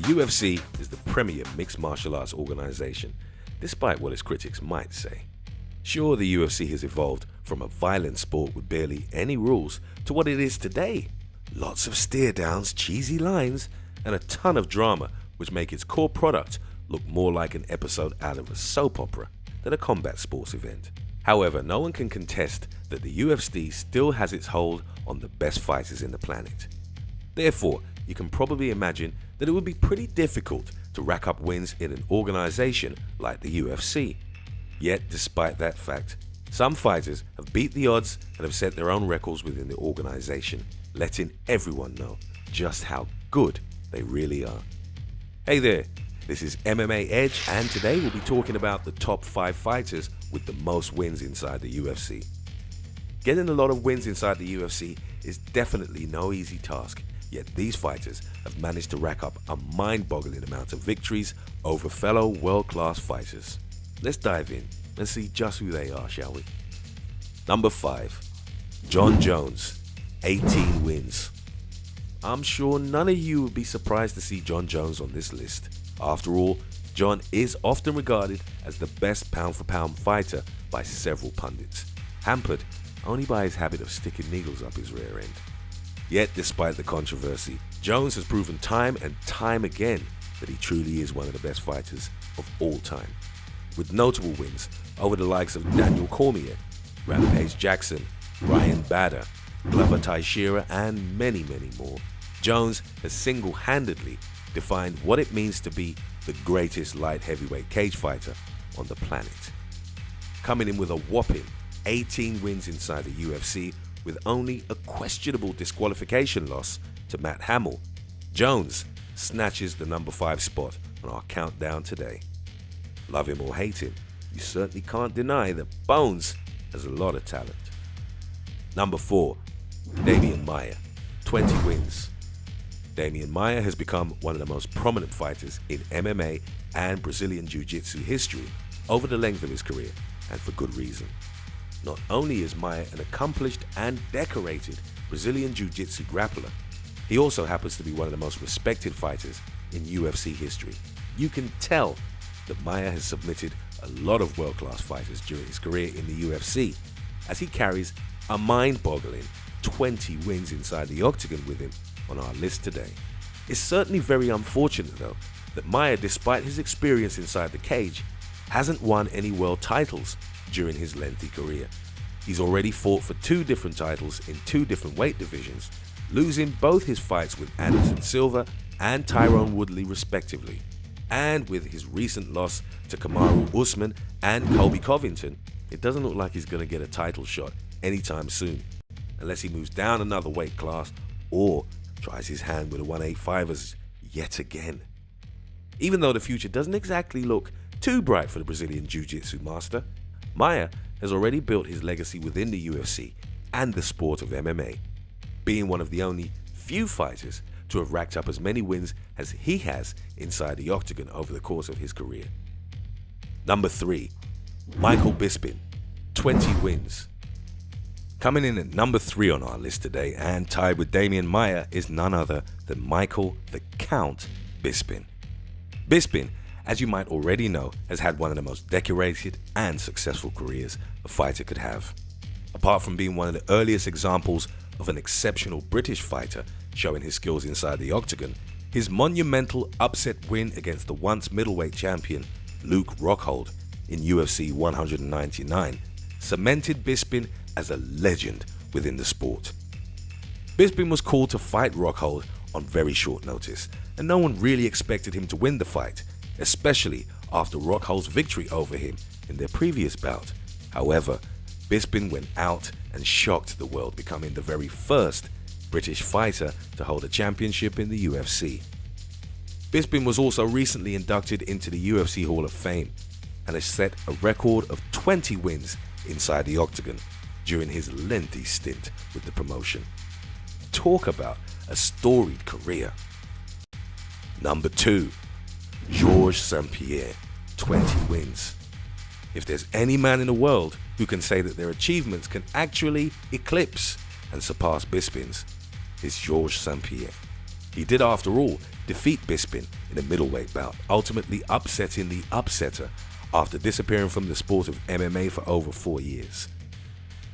The UFC is the premier mixed martial arts organization, despite what its critics might say. Sure, the UFC has evolved from a violent sport with barely any rules to what it is today. Lots of stare downs, cheesy lines, and a ton of drama which make its core product look more like an episode out of a soap opera than a combat sports event. However, no one can contest that the UFC still has its hold on the best fighters in the planet. Therefore, you can probably imagine that it would be pretty difficult to rack up wins in an organization like the UFC. Yet, despite that fact, some fighters have beat the odds and have set their own records within the organization, letting everyone know just how good they really are. Hey there, this is MMA Edge, and today we'll be talking about the top 5 fighters with the most wins inside the UFC. Getting a lot of wins inside the UFC is definitely no easy task, yet these fighters have managed to rack up a mind-boggling amount of victories over fellow world-class fighters. Let's dive in and see just who they are, shall we? Number 5. Jon Jones, 18 wins. I'm sure none of you would be surprised to see Jon Jones on this list. After all, Jon is often regarded as the best pound-for-pound fighter by several pundits, hampered only by his habit of sticking needles up his rear end. Yet, despite the controversy, Jones has proven time and time again that he truly is one of the best fighters of all time, with notable wins over the likes of Daniel Cormier, Rampage Jackson, Brian Bader, Glover Teixeira, and many, many more. Jones has single-handedly defined what it means to be the greatest light heavyweight cage fighter on the planet. Coming in with a whopping 18 wins inside the UFC with only a questionable disqualification loss to Matt Hamill, Jones snatches the number 5 spot on our countdown today. Love him or hate him, you certainly can't deny that Bones has a lot of talent. Number 4. Demian Maia, 20 wins. Demian Maia has become one of the most prominent fighters in MMA and Brazilian Jiu-Jitsu history over the length of his career, and for good reason. Not only is Maia an accomplished and decorated Brazilian Jiu-Jitsu grappler, he also happens to be one of the most respected fighters in UFC history. You can tell that Maia has submitted a lot of world-class fighters during his career in the UFC, as he carries a mind-boggling 20 wins inside the octagon with him on our list today. It's certainly very unfortunate, though, that Maia, despite his experience inside the cage, hasn't won any world titles during his lengthy career. He's already fought for 2 different titles in 2 different weight divisions, losing both his fights with Anderson Silva and Tyrone Woodley respectively. And with his recent loss to Kamaru Usman and Colby Covington, it doesn't look like he's going to get a title shot anytime soon, unless he moves down another weight class or tries his hand with the 185ers yet again. Even though the future doesn't exactly look too bright for the Brazilian Jiu-Jitsu master, Maia has already built his legacy within the UFC and the sport of MMA, being one of the only few fighters to have racked up as many wins as he has inside the octagon over the course of his career. Number 3. Michael Bisping, 20 wins. Coming in at number 3 on our list today and tied with Demian Maia is none other than Michael the Count Bisping. Bisping, as you might already know, has had one of the most decorated and successful careers a fighter could have. Apart from being one of the earliest examples of an exceptional British fighter showing his skills inside the octagon, his monumental upset win against the once middleweight champion Luke Rockhold in UFC 199 cemented Bisping as a legend within the sport. Bisping was called to fight Rockhold on very short notice, and no one really expected him to win the fight, especially after Rockhold's victory over him in their previous bout. However, Bisping went out and shocked the world, becoming the very first British fighter to hold a championship in the UFC. Bisping was also recently inducted into the UFC Hall of Fame and has set a record of 20 wins inside the octagon during his lengthy stint with the promotion. Talk about a storied career. Number 2. Georges St-Pierre, 20 wins. If there's any man in the world who can say that their achievements can actually eclipse and surpass Bisping's, it's Georges St-Pierre. He did, after all, defeat Bisping in a middleweight bout, ultimately upsetting the upsetter after disappearing from the sport of MMA for over 4 years.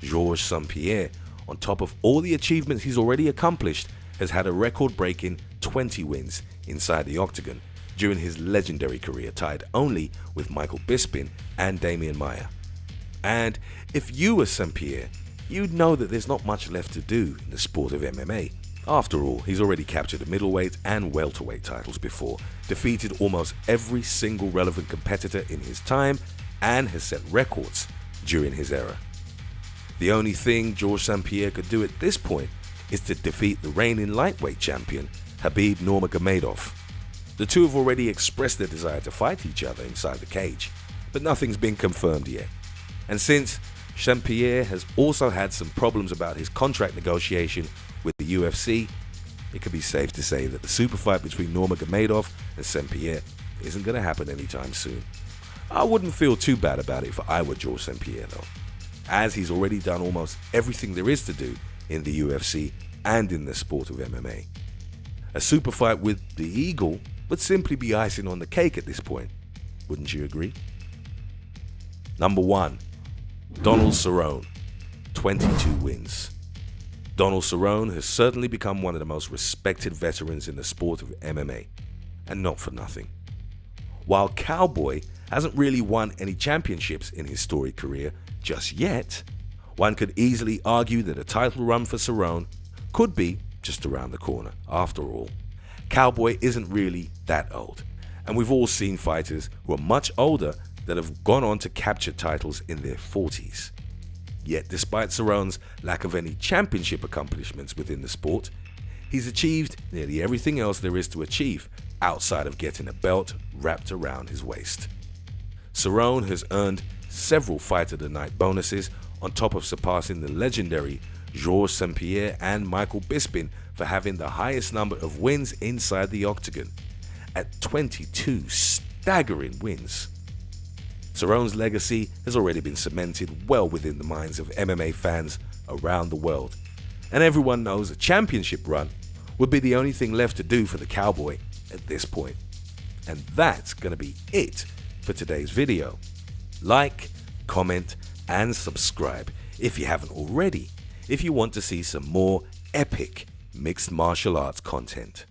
Georges St-Pierre, on top of all the achievements he's already accomplished, has had a record-breaking 20 wins inside the octagon during his legendary career, tied only with Michael Bisping and Damian Maia. And if you were St-Pierre, you'd know that there's not much left to do in the sport of MMA. After all, he's already captured the middleweight and welterweight titles before, defeated almost every single relevant competitor in his time, and has set records during his era. The only thing Georges St-Pierre could do at this point is to defeat the reigning lightweight champion, Khabib Nurmagomedov. The two have already expressed their desire to fight each other inside the cage, but nothing's been confirmed yet. And since St-Pierre has also had some problems about his contract negotiation with the UFC, it could be safe to say that the super fight between Nurmagomedov and St-Pierre isn't going to happen anytime soon. I wouldn't feel too bad about it if I were Georges St-Pierre though, as he's already done almost everything there is to do in the UFC and in the sport of MMA. A super fight with the Eagle would simply be icing on the cake at this point, wouldn't you agree? Number 1. Donald Cerrone, 22 wins. Donald Cerrone has certainly become one of the most respected veterans in the sport of MMA, and not for nothing. While Cowboy hasn't really won any championships in his storied career just yet, one could easily argue that a title run for Cerrone could be just around the corner. After all, Cowboy isn't really that old, and we've all seen fighters who are much older that have gone on to capture titles in their 40s. Yet despite Cerrone's lack of any championship accomplishments within the sport, he's achieved nearly everything else there is to achieve outside of getting a belt wrapped around his waist. Cerrone has earned several Fight of the Night bonuses on top of surpassing the legendary Georges St-Pierre and Michael Bisping for having the highest number of wins inside the octagon, at 22 staggering wins. Cerrone's legacy has already been cemented well within the minds of MMA fans around the world, and everyone knows a championship run would be the only thing left to do for the Cowboy at this point. And that's going to be it for today's video. Like, comment, and subscribe if you haven't already, if you want to see some more epic mixed martial arts content.